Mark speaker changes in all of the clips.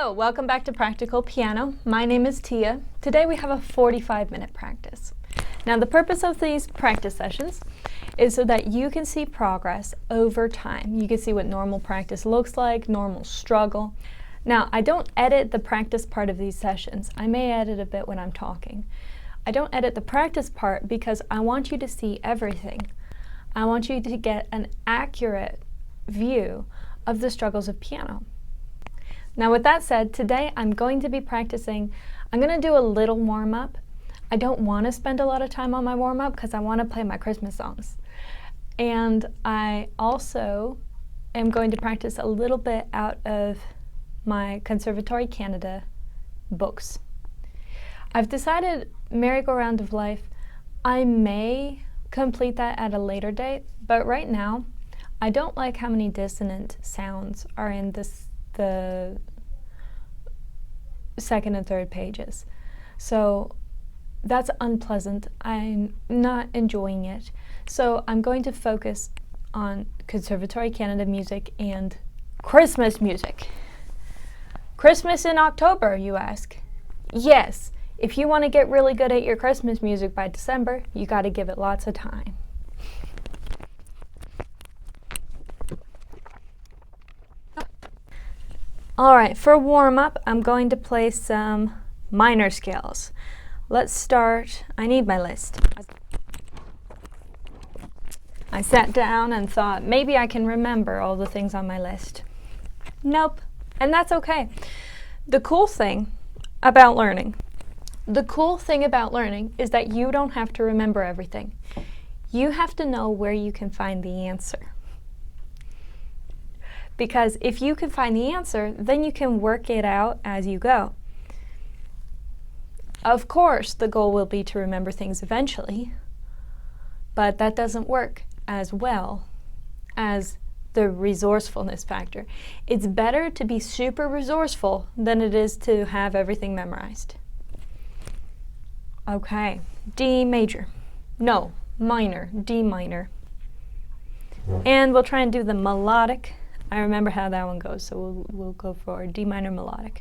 Speaker 1: So, welcome back to Practical Piano. My name is Tia. Today we have a 45-minute practice. Now, the purpose of these practice sessions is so that you can see progress over time. You can see what normal practice looks like, normal struggle. Now, I don't edit the practice part of these sessions. I may edit a bit when I'm talking. I don't edit the practice part because I want you to see everything. I want you to get an accurate view of the struggles of piano. Now, with that said, today I'm going to be practicing. I'm going to do a little warm-up. I don't want to spend a lot of time on my warm-up because I want to play my Christmas songs. And I also am going to practice a little bit out of my Conservatory Canada books. I've decided Merry-Go-Round of Life, I may complete that at a later date, but right now I don't like how many dissonant sounds are in the second and third pages. So that's unpleasant. I'm not enjoying it. So I'm going to focus on Conservatory Canada music and Christmas music. Christmas in October, you ask? Yes. If you want to get really good at your Christmas music by December, you got to give it lots of time. Alright, for warm-up, I'm going to play some minor scales. Let's start. I need my list. I sat down and thought, maybe I can remember all the things on my list. Nope, and that's okay. The cool thing about learning is that you don't have to remember everything. You have to know where you can find the answer. Because if you can find the answer, then you can work it out as you go. Of course, the goal will be to remember things eventually, but that doesn't work as well as the resourcefulness factor. It's better to be super resourceful than it is to have everything memorized. Okay, D major. No, minor, D minor. And we'll try and do the melodic. I remember how that one goes, so we'll go for D minor melodic.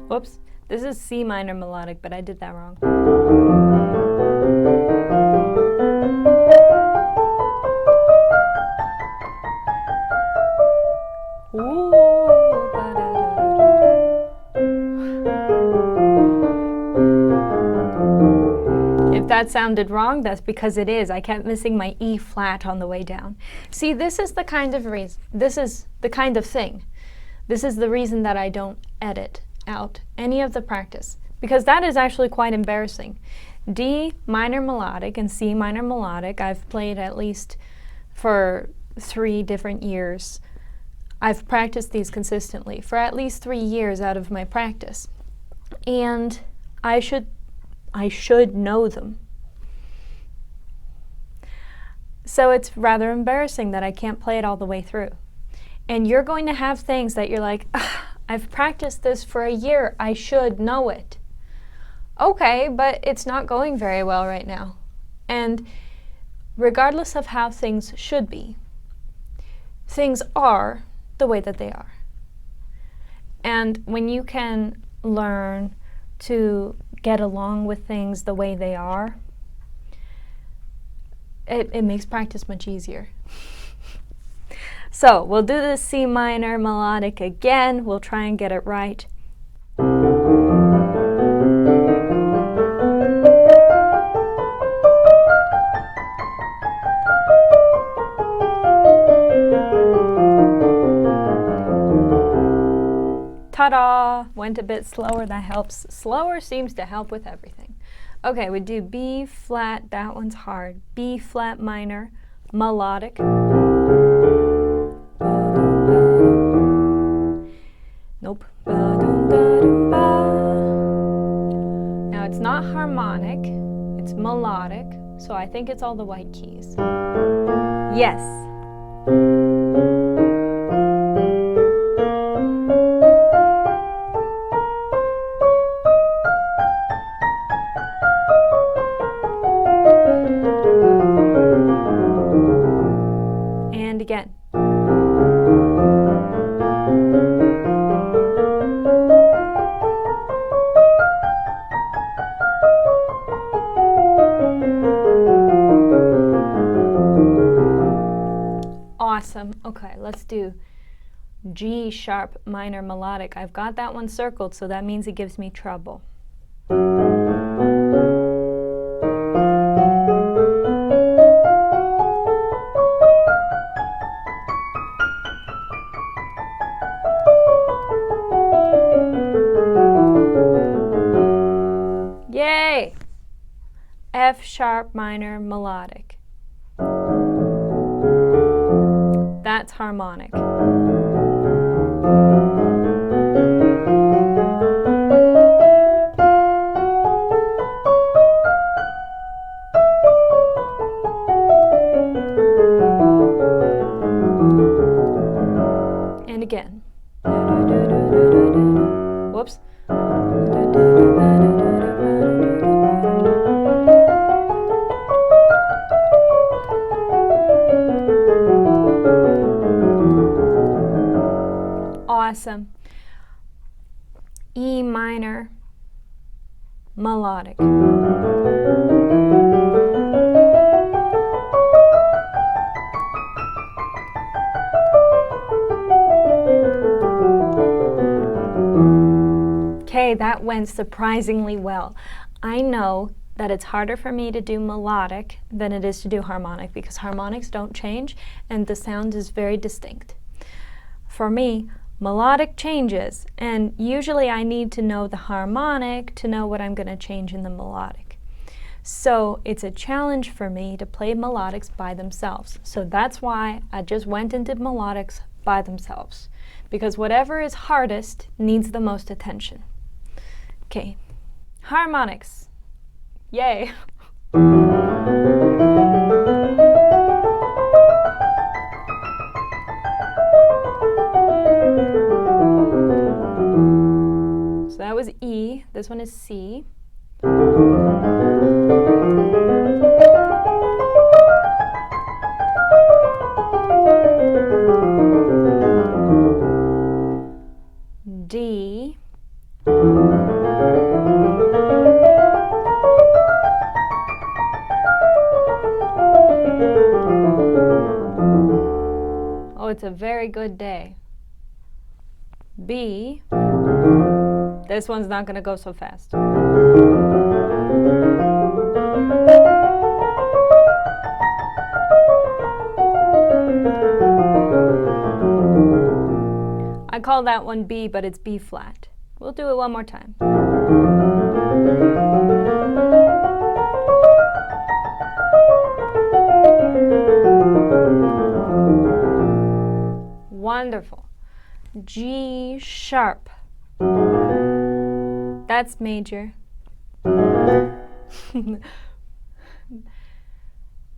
Speaker 1: Whoops, this is C minor melodic, but I did that wrong. If that sounded wrong, that's because it is. I kept missing my E flat on the way down. See, this is the kind of reason, this is the kind of thing. This is the reason that I don't edit out any of the practice, because that is actually quite embarrassing. D minor melodic and C minor melodic, I've played at least for 3 different years. I've practiced these consistently for at least 3 years out of my practice. And I should know them. So it's rather embarrassing that I can't play it all the way through. And you're going to have things that you're like, I've practiced this for a year, I should know it. Okay, but it's not going very well right now. And regardless of how things should be, things are the way that they are. And when you can learn to get along with things the way they are, it makes practice much easier. So we'll do the C minor melodic again. We'll try and get it right. Ta-da! Went a bit slower, that helps. Slower seems to help with everything. Okay, we do B flat, that one's hard. B flat minor, melodic. Nope. Now it's not harmonic, it's melodic, so I think it's all the white keys. Yes. And again. Awesome. Okay, let's do G sharp minor melodic. I've got that one circled, so that means it gives me trouble. Yay! F sharp minor melodic. That's harmonic. And again. Whoops. Awesome. E minor melodic. Okay, that went surprisingly well. I know that it's harder for me to do melodic than it is to do harmonic because harmonics don't change and the sound is very distinct. For me, melodic changes, and usually I need to know the harmonic to know what I'm going to change in the melodic. So it's a challenge for me to play melodics by themselves. So that's why I just went and did melodics by themselves, because whatever is hardest needs the most attention. Okay, harmonics. Yay! So that was E, this one is C. D. Oh, it's a very good day. B. This one's not going to go so fast. I call that one B, but it's B flat. We'll do it one more time. Wonderful. G sharp. That's major.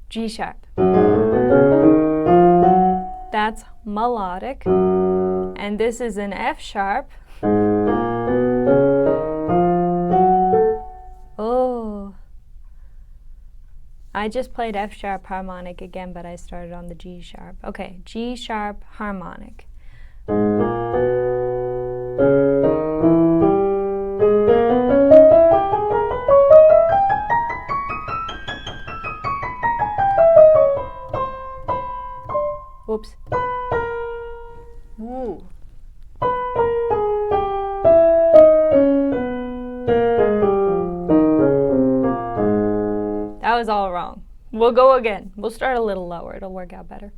Speaker 1: G sharp. That's melodic. And this is an F sharp. Oh. I just played F sharp harmonic again, but I started on the G sharp. Okay, G sharp harmonic. Whoops. Ooh. That was all wrong. We'll go again. We'll start a little lower. It'll work out better.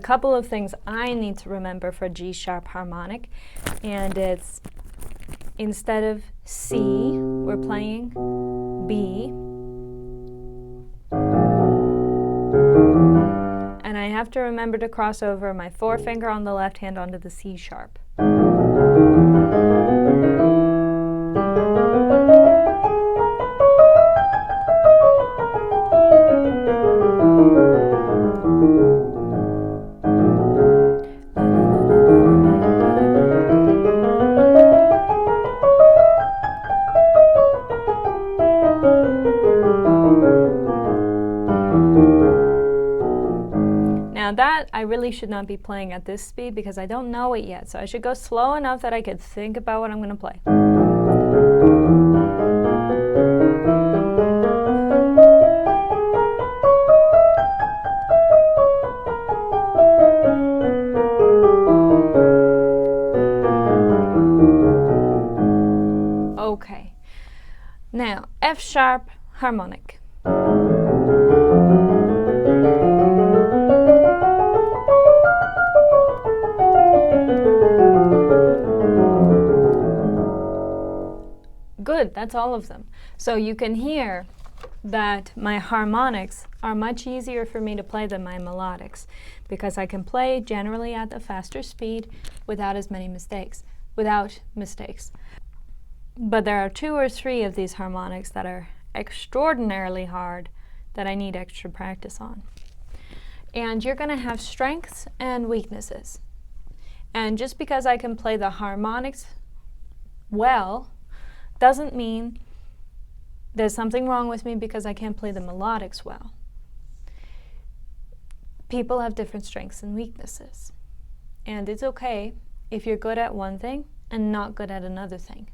Speaker 1: couple of things I need to remember for G sharp harmonic, and it's instead of C, we're playing B. And I have to remember to cross over my forefinger on the left hand onto the C sharp. Now that I really should not be playing at this speed because I don't know it yet, so I should go slow enough that I could think about what I'm going to play. Okay, now F sharp harmonic. Good, that's all of them. So you can hear that my harmonics are much easier for me to play than my melodics because I can play generally at a faster speed without as many mistakes, But there are 2 or 3 of these harmonics that are extraordinarily hard that I need extra practice on. And you're going to have strengths and weaknesses. And just because I can play the harmonics well doesn't mean there's something wrong with me because I can't play the melodics well. People have different strengths and weaknesses. And it's okay if you're good at one thing and not good at another thing.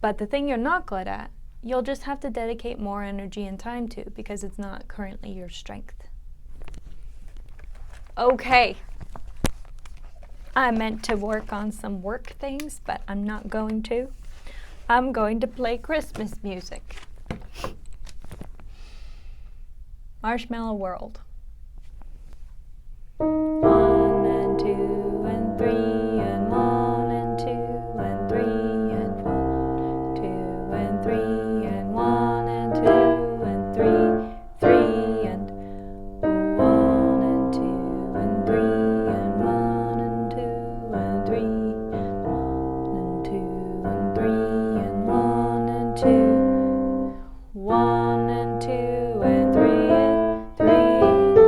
Speaker 1: But the thing you're not good at, you'll just have to dedicate more energy and time to because it's not currently your strength. Okay. I meant to work on some work things, but I'm not going to. I'm going to play Christmas music. Marshmallow World. 1 and 2 and 3 and 1 and 2 and 3 and 1, 2 and 3 and 1 and 2 and 3, 3 and 1 and 2 and 3 and 1 and 2 and 3 and 2 and 3 and 1 and 2, 1 and 2 and 3 and 3 and 2.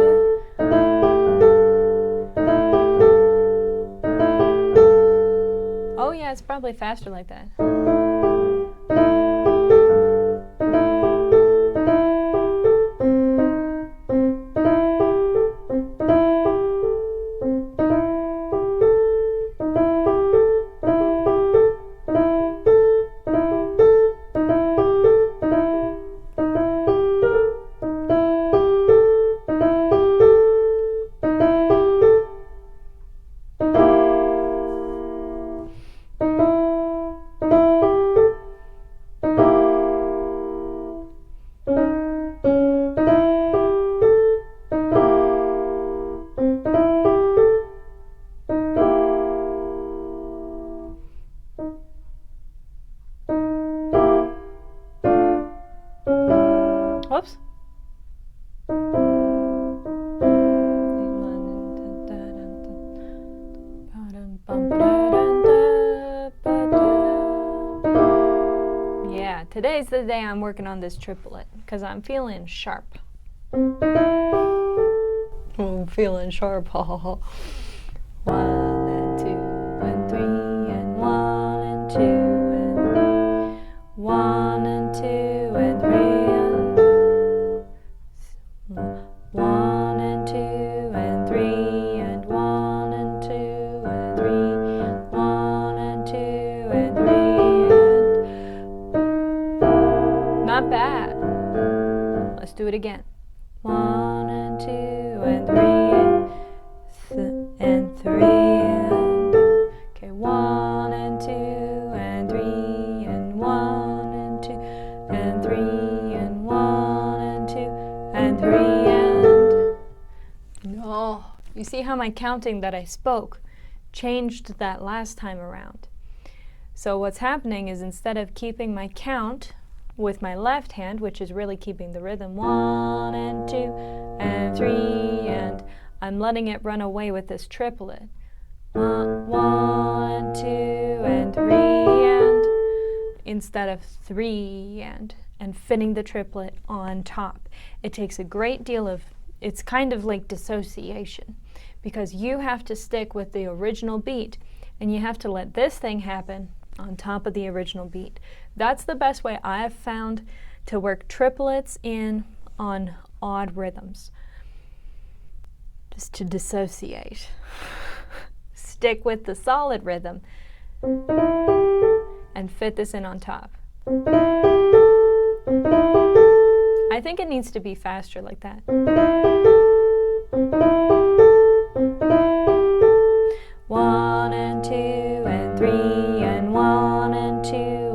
Speaker 1: Oh yeah, it's probably faster like that. Whoops. Yeah, today's the day I'm working on this triplet because I'm feeling sharp. I'm feeling sharp. 1 and 2 and 3 and 1 and 2 and 1 and 2 and 3 and 1 and 2 and 3 and 1 and 2 and 3, 1 and 2 and 3 and not bad. Let's do it again. 1 and 2 and 3 and 3 and okay, 1 and 2 and 3 and 1 and 2 and 3 and 1 and 2 and 3 and no, see how my counting that I spoke changed that last time around. So what's happening is instead of keeping my count with my left hand, which is really keeping the rhythm, 1 and 2 and 3, and I'm letting it run away with this triplet. 1, 2, and 3, and instead of 3 and fitting the triplet on top. It takes a great deal of, it's kind of like dissociation, because you have to stick with the original beat and you have to let this thing happen on top of the original beat. That's the best way I have found to work triplets in on odd rhythms. Just to dissociate. Stick with the solid rhythm and fit this in on top. I think it needs to be faster like that. 1 and 2 and 3 and 1 and 2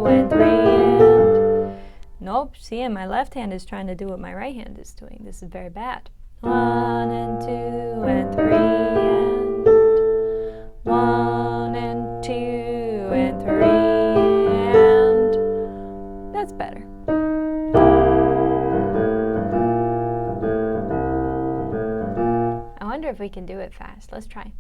Speaker 1: and 3 and... Nope, see, and my left hand is trying to do what my right hand is doing. This is very bad. 1 and 2 and 3 and 1 and 2 and 3 and... That's better. I wonder if we can do it fast. Let's try.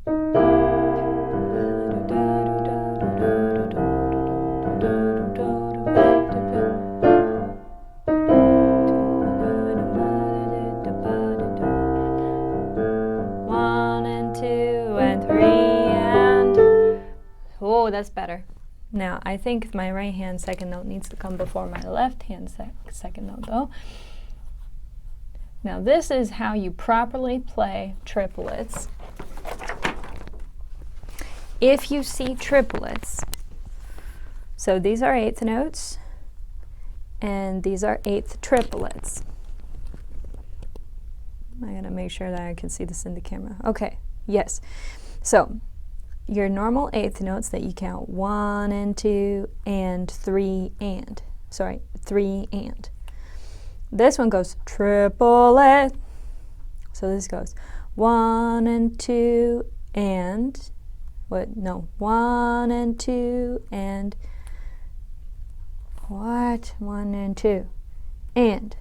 Speaker 1: Oh, that's better. Now, I think my right hand second note needs to come before my left hand second note, though. Now, this is how you properly play triplets. If you see triplets, so these are eighth notes, and these are eighth triplets. I gotta make sure that I can see this in the camera. Okay, yes. So, your normal eighth notes that you count 1 and 2 and 3 and. Sorry, 3 and. This one goes triplet. So this goes 1 and 2 and, what? No, 1 and 2 and, what? 1 and 2 and.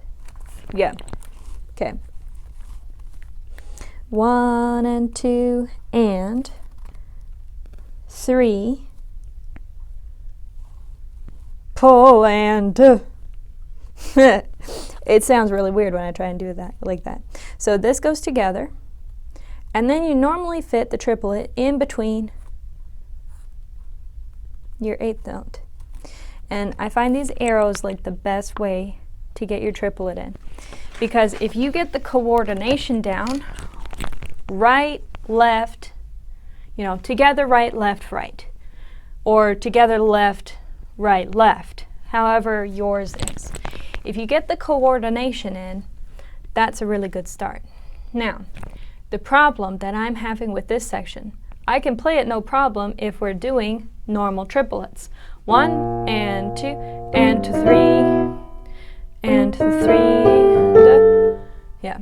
Speaker 1: Yeah. Okay. 1 and 2 and 3, pull and it sounds really weird when I try and do that like that. So this goes together, and then you normally fit the triplet in between your eighth note. And I find these arrows like the best way to get your triplet in, because if you get the coordination down, right, left, you know, together, right, right, or together, left, left, however yours is. If you get the coordination in, that's a really good start. Now, the problem that I'm having with this section, I can play it no problem if we're doing normal triplets. 1 and 2 and 3 and 3 and, yeah.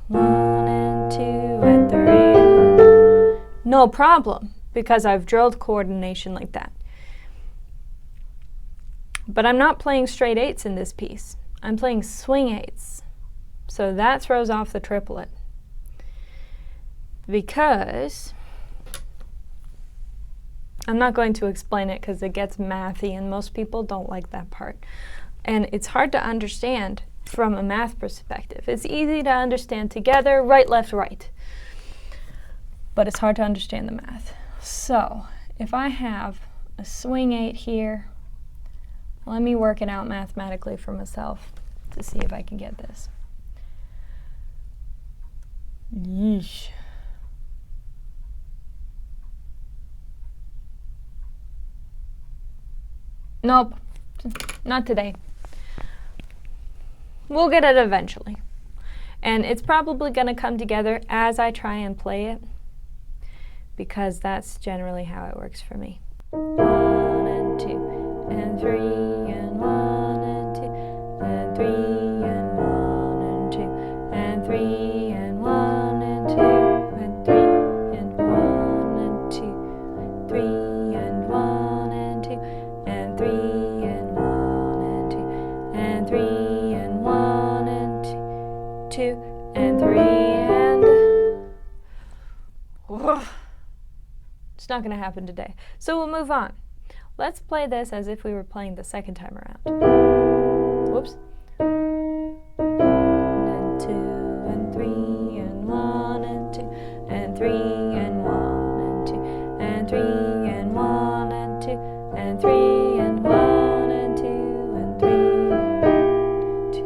Speaker 1: 1 and 2 and 3. No problem, because I've drilled coordination like that. But I'm not playing straight eights in this piece. I'm playing swing eights. So that throws off the triplet. Because, I'm not going to explain it because it gets mathy and most people don't like that part. And it's hard to understand from a math perspective. It's easy to understand together, right, left, right. But it's hard to understand the math. So, if I have a swing 8 here, let me work it out mathematically for myself to see if I can get this. Yeesh. Nope, not today. We'll get it eventually. And it's probably going to come together as I try and play it, because that's generally how it works for me. 1 and 2 and 3 and 1 and 2 and 3 and 1 and 2 and 3 and 1 and 2 and 3 2, and 3, and it's not going to happen today. So we'll move on. Let's play this as if we were playing the second time around. Whoops. And 2, and 3, and 1, and 2, and 3, and 1, and 2, and 3, and 1, and 2, and 3, and 1, and 2, and 3, and 2.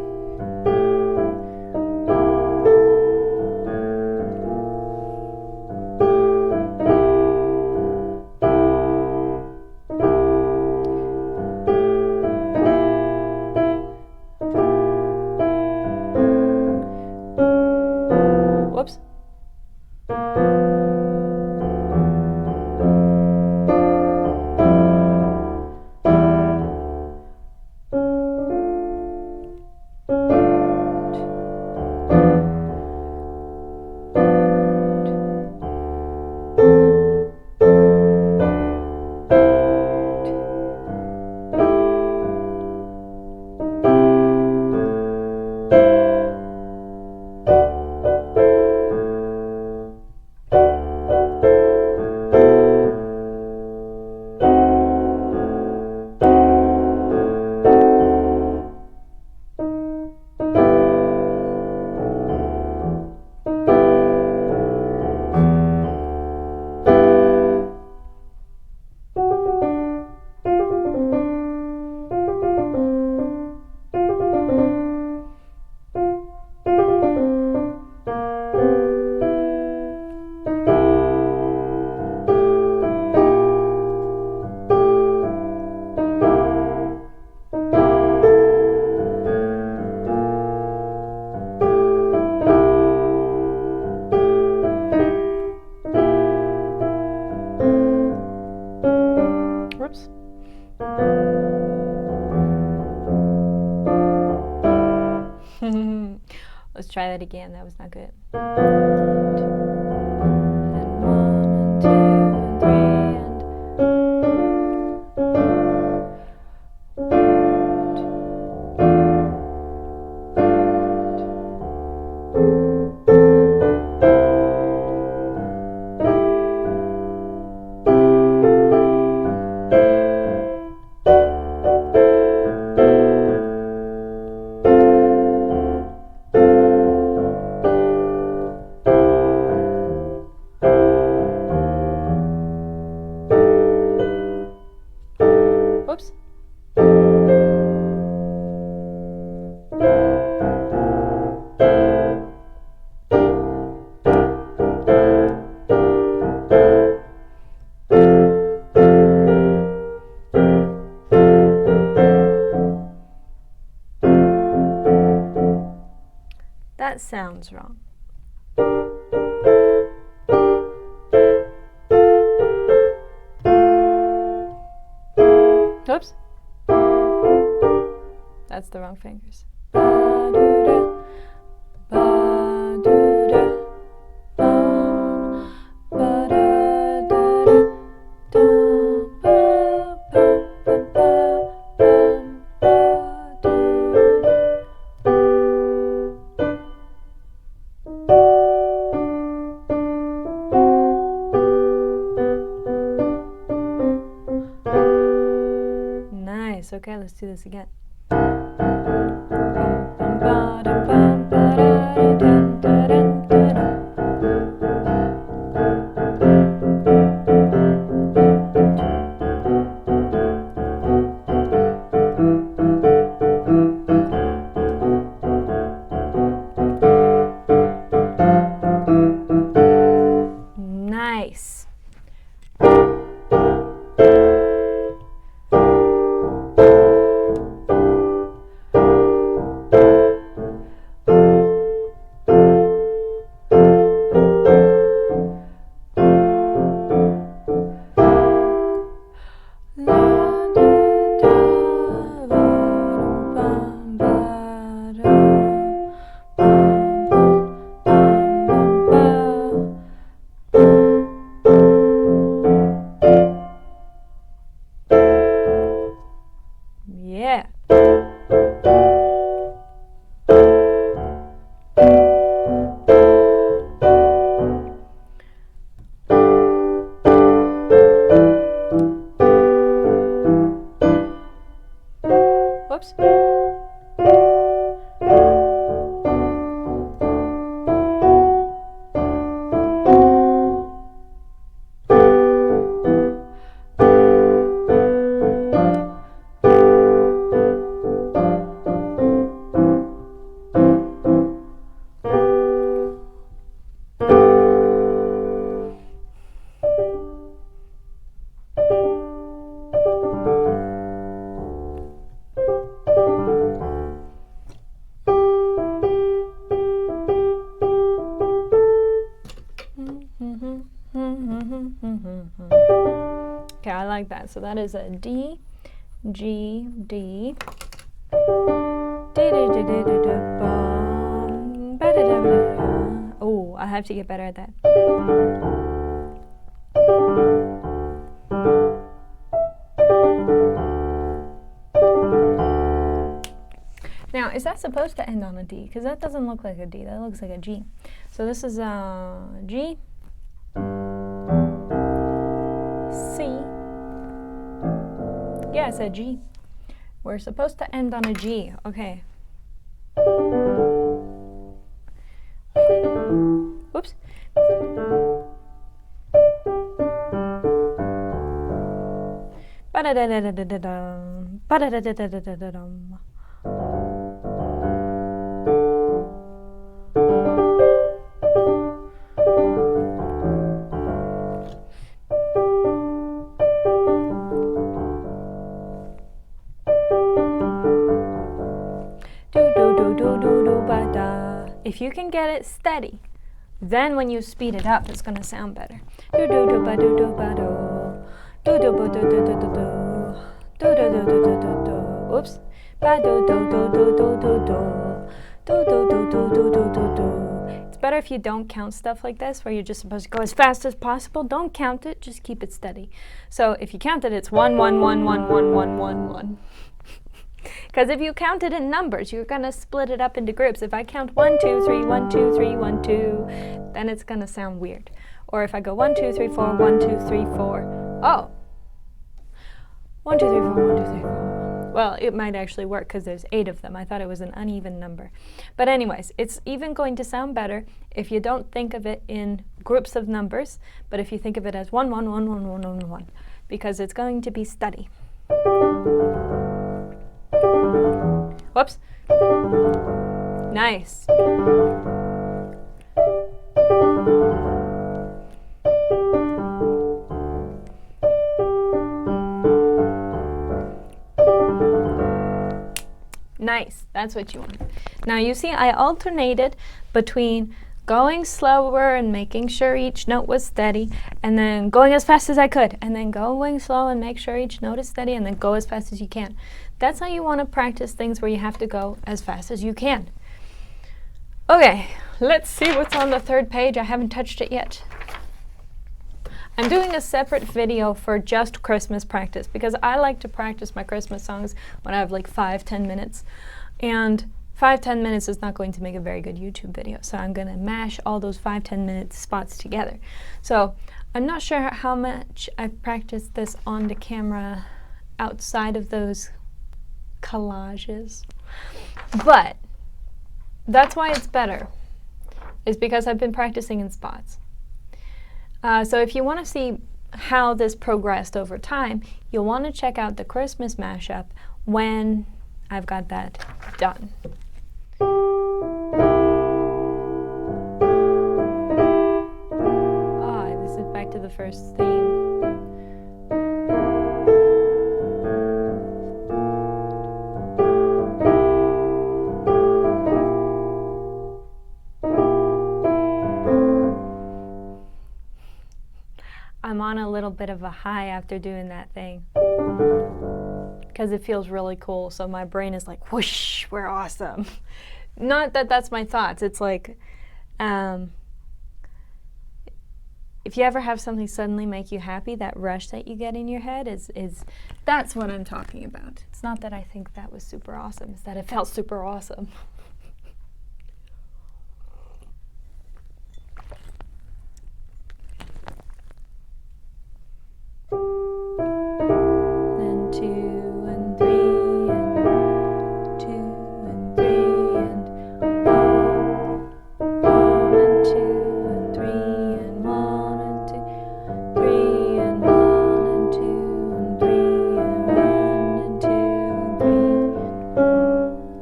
Speaker 1: Whoops. Whoops. Let's try that again. That was not good. And 1, and 2, and 3, and whoops. That sounds wrong. Oops. That's the wrong fingers. Nice. Okay, let's do this again. Nice. that. So that is a D, G, D. Oh, I have to get better at that. Now, is that supposed to end on a D? Because that doesn't look like a D, that looks like a G. So this is a G, C. Yeah, it's a G. We're supposed to end on a G. Okay. Whoops. Ba-da-da-da-da-da-da-dum. Ba-da-da-da-da-da-da-dum. If you can get it steady, then when you speed it up, it's going to sound better. Oops. It's better if you don't count stuff like this, where you're just supposed to go as fast as possible. Don't count it, just keep it steady. So if you count it, it's 1, 1, 1, 1, 1, 1, 1, 1. Because if you count it in numbers, you're going to split it up into groups. If I count 1, 2, 3, 1, 2, 3, 1, 2, then it's going to sound weird. Or if I go 1, 2, 3, 4, 1, 2, 3, 4. Oh. 1, 2, 3, 4, 1, 2, 3, 4. Well, it might actually work because there's 8 of them. I thought it was an uneven number. But anyways, it's even going to sound better if you don't think of it in groups of numbers, but if you think of it as 1, 1, 1, 1, 1, 1, 1, because it's going to be steady. Whoops. Nice. Nice. That's what you want. Now you see I alternated between going slower and making sure each note was steady, and then going as fast as I could, and then going slow and make sure each note is steady, and then go as fast as you can. That's how you want to practice things where you have to go as fast as you can. Okay, let's see what's on the 3rd page. I haven't touched it yet. I'm doing a separate video for just Christmas practice because I like to practice my Christmas songs when I have like 5-10 minutes. And 5-10 minutes is not going to make a very good YouTube video, so I'm going to mash all those 5-10 minute spots together. So I'm not sure how much I've practiced this on the camera outside of those collages, but that's why it's better, is because I've been practicing in spots. So if you want to see how this progressed over time, you'll want to check out the Christmas mashup when I've got that done. This is back to the first theme. I'm on a little bit of a high after doing that thing because it feels really cool, so my brain is like, whoosh, we're awesome. Not that that's my thoughts. It's like if you ever have something suddenly make you happy, that rush that you get in your head is that's what I'm talking about. It's not that I think that was super awesome, it's that it felt super awesome. Then 2 and 3 and 2 and 3 and 1 and 2 and 3 and 1 and 2, 3 and 1 and 2 and 3 and 1 and 2 and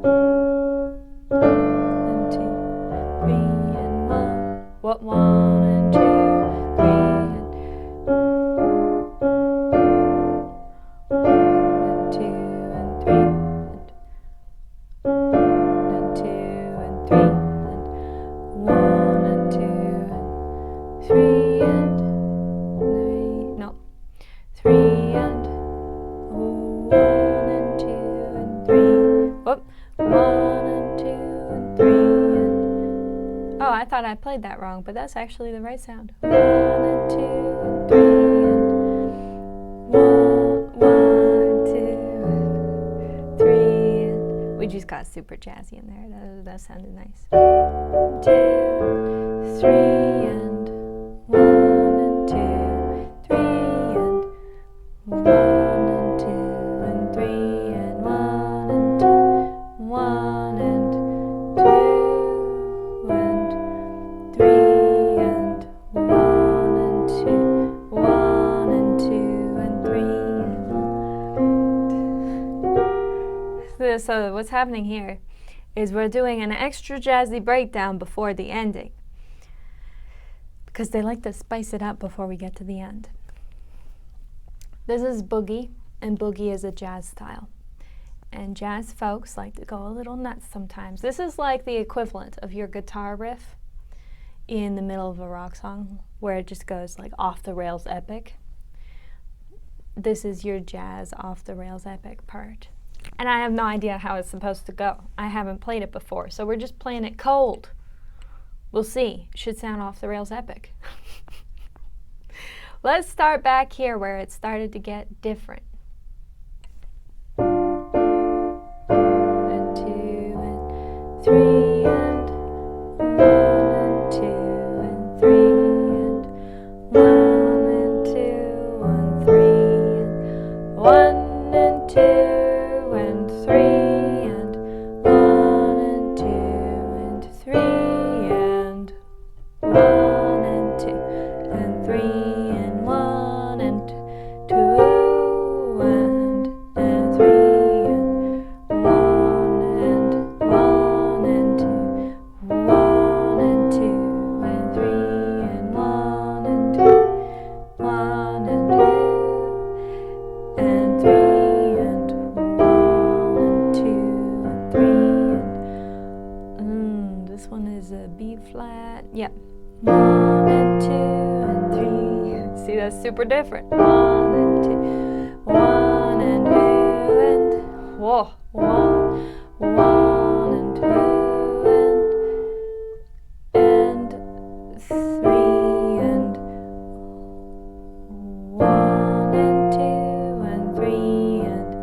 Speaker 1: 3. 1 and 2 and 3 and... Oh, I thought I played that wrong, but that's actually the right sound. 1 and 2 and 3 and 1, 2 and 3 and... We just got super jazzy in there. That sounded nice. 1, 2, 3 and 1 and 2, 3 and 1 and 2 and 3 and 1 and 2, 1 and 2 and 3 and 1 and 2, 1 and 2 and 3 and... So what's happening here is we're doing an extra jazzy breakdown before the ending, because they like to spice it up before we get to the end. This is boogie, and boogie is a jazz style. And jazz folks like to go a little nuts sometimes. This is like the equivalent of your guitar riff in the middle of a rock song, where it just goes like off the rails epic. This is your jazz off the rails epic part. And I have no idea how it's supposed to go. I haven't played it before, so we're just playing it cold. We'll see. It should sound off the rails epic. Let's start back here where it started to get different. And 2 and 3 and 1 and 2 and 3 and 1 and 2 and 3 and 1 and 2 and 3 and 1 and 2 and 3 and 1 and 2 and 3 and 1 and 2 and 3 and 1 and 1 and 2, 1 and 2 and 3 and 1 and 2, 1 and 2 and 3 and 1 and 2 and 3 and this one is a B flat. Yep. 1 and 2 and 3. See, that's super different. 1 and 2, 1 and 2 and whoa, 1 and 2 and 3 and 1 and 2 and 3 and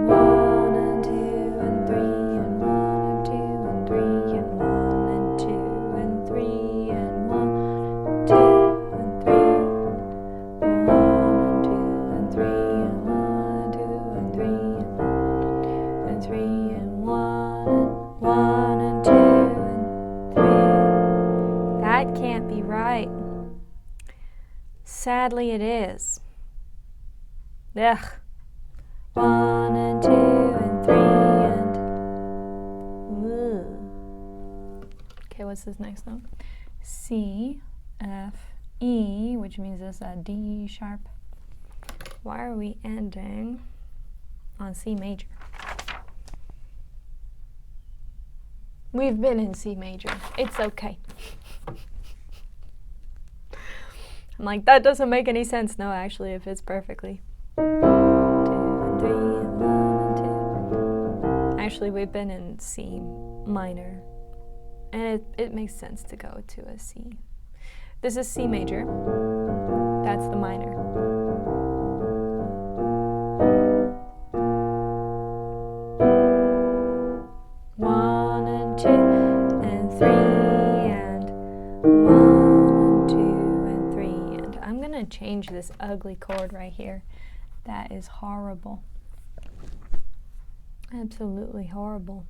Speaker 1: 1 and 2 and 3 and 1 and 2 and 3 and 1 and 2 and 3 and 1 and 2 and 3 1 and 2 and 3 and 1 and 2 and 3 and 3 and 1 and 2 and 3. That can't be right. Sadly, it is. Ugh. 1 and 2 and 3 and... Ugh. Okay, what's this next note? C, F, E, which means it's a D sharp. Why are we ending on C major? We've been in C major. It's okay. I'm like, that doesn't make any sense. No, actually, it fits perfectly. 2 and 3 and 1 and 2. Actually, we've been in C minor, and it makes sense to go to a C. This is C major. That's the minor. One and 2 and 3 and 1 and 2 and 3 and I'm gonna change this ugly chord right here. That is horrible. Absolutely horrible.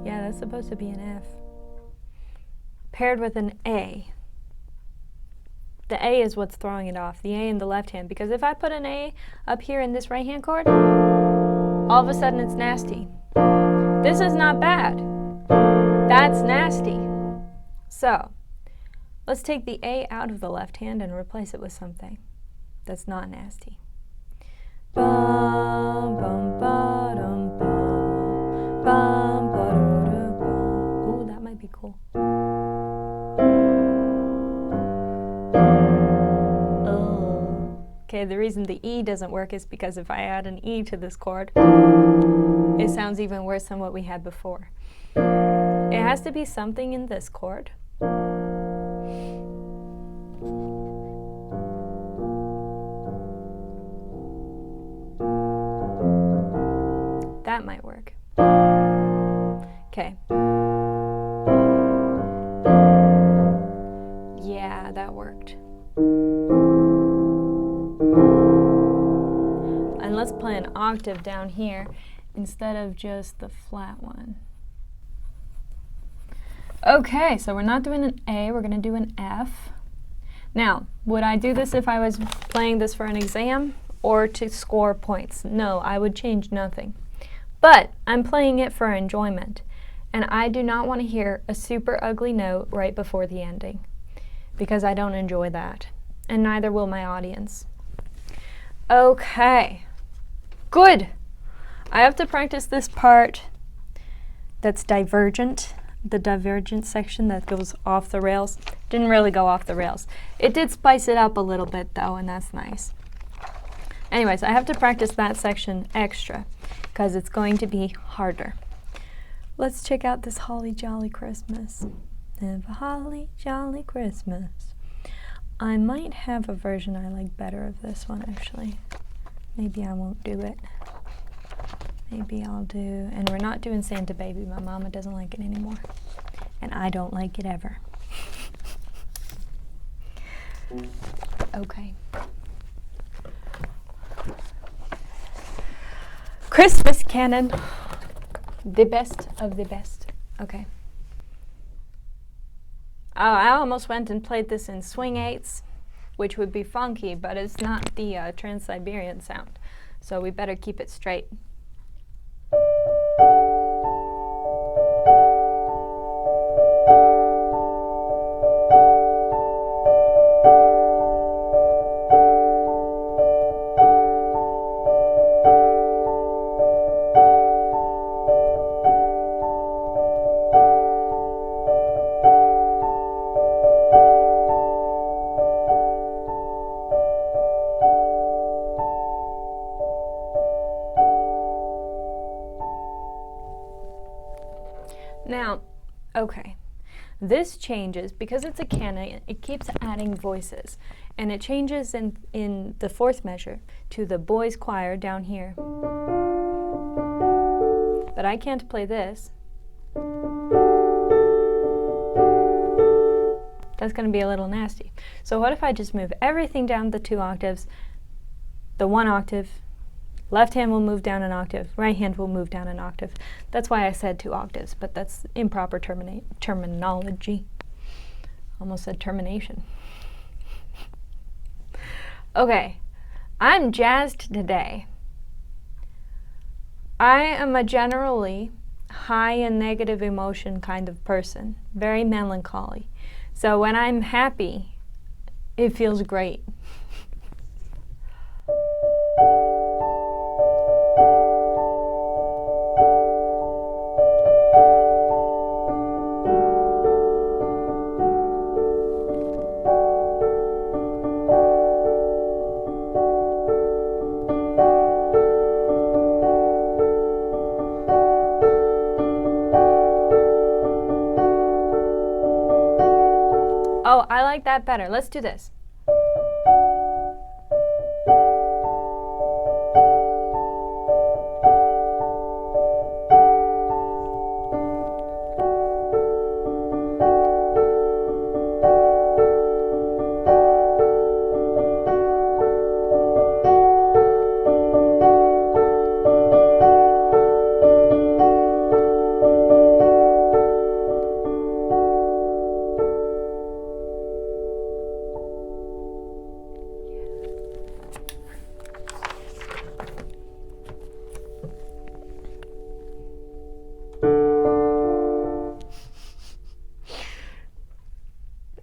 Speaker 1: Yeah, that's supposed to be an F. Paired with an A. The A is what's throwing it off, the A in the left hand, because if I put an A up here in this right hand chord, all of a sudden it's nasty. This is not bad. That's nasty. So, let's take the A out of the left hand and replace it with something that's not nasty. Bum, bum, ba, dum, bum, bum, ba, da, da, bum. Ooh, that might be cool. Oh. Okay, the reason the E doesn't work is because if I add an E to this chord, it sounds even worse than what we had before. It has to be something in this chord. That might work. Okay. Yeah, that worked. And let's play an octave down here instead of just the flat one. Okay, so we're not doing an A, we're going to do an F. Now, would I do this if I was playing this for an exam or to score points? No, I would change nothing. But I'm playing it for enjoyment, and I do not want to hear a super ugly note right before the ending, because I don't enjoy that, and neither will my audience. Okay, good. I have to practice this part that's divergent, the divergent section that goes off the rails. Didn't really go off the rails. It did spice it up a little bit though, and that's nice. Anyways, I have to practice that section extra because it's going to be harder. Let's check out this Holly Jolly Christmas. Have a holly jolly Christmas. I might have a version I like better of this one actually. Maybe I won't do it. Maybe I'll do, and we're not doing Santa Baby. My mama doesn't like it anymore. And I don't like it ever. Okay. Christmas Canon. The best of the best. Okay. Oh, I almost went and played this in swing eighths, which would be funky, but it's not the Trans-Siberian sound. So we better keep it straight. Now, okay, this changes, because it's a canon, it keeps adding voices, and it changes in the fourth measure to the boys' choir down here. But I can't play this. That's going to be a little nasty. So what if I just move everything down the 2 octaves, the 1 octave, left hand will move down an octave, right hand will move down an octave. That's why I said 2 octaves, but that's improper terminology. Almost said termination. Okay, I'm jazzed today. I am a generally high in negative emotion kind of person, very melancholy. So when I'm happy, it feels great. Oh, I like that better. Let's do this.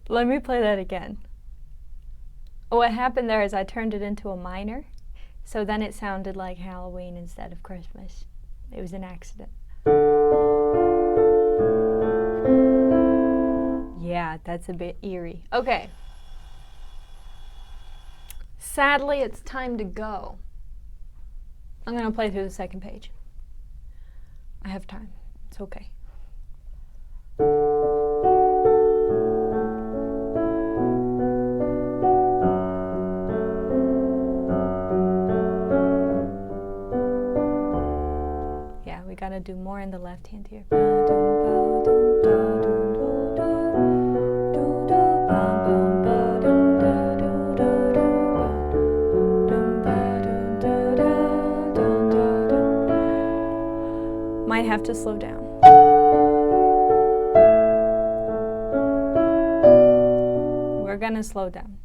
Speaker 1: Let me play that again. What happened there is I turned it into a minor, so then it sounded like Halloween instead of Christmas. It was an accident. Yeah, that's a bit eerie. Okay. Sadly, it's time to go. I'm going to play through the second page. I have time. It's okay. Yeah, we got to do more in the left hand here. Might have to slow down. We're gonna slow down.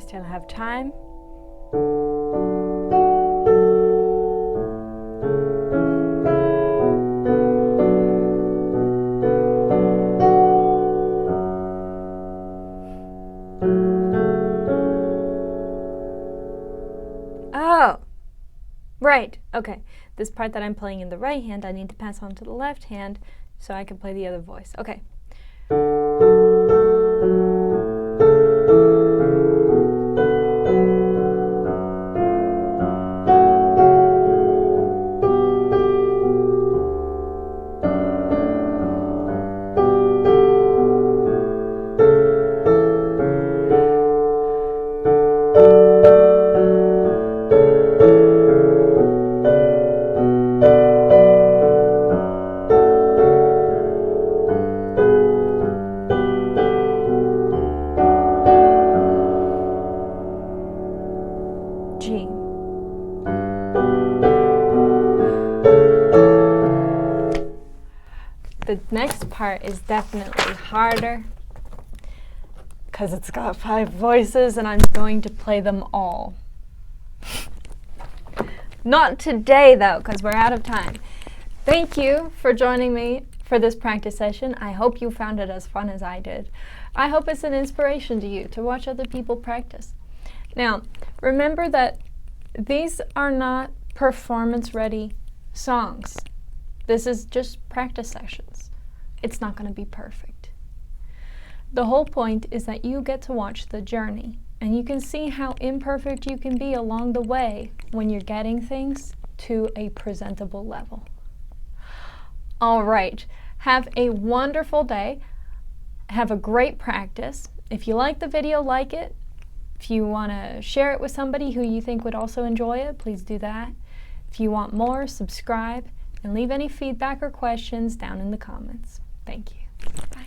Speaker 1: Still have time. Oh, right. Okay. This part that I'm playing in the right hand, I need to pass on to the left hand so I can play the other voice. Okay. The next part is definitely harder because it's got 5 voices and I'm going to play them all. Not today though, because we're out of time. Thank you for joining me for this practice session. I hope you found it as fun as I did. I hope it's an inspiration to you to watch other people practice. Now, remember that these are not performance-ready songs. This is just practice sessions. it's not going to be perfect. The whole point is that you get to watch the journey, and you can see how imperfect you can be along the way when you're getting things to a presentable level. All right, have a wonderful day. Have a great practice. If you like the video, like it. If you want to share it with somebody who you think would also enjoy it, please do that. If you want more, subscribe, and leave any feedback or questions down in the comments. Thank you. Bye.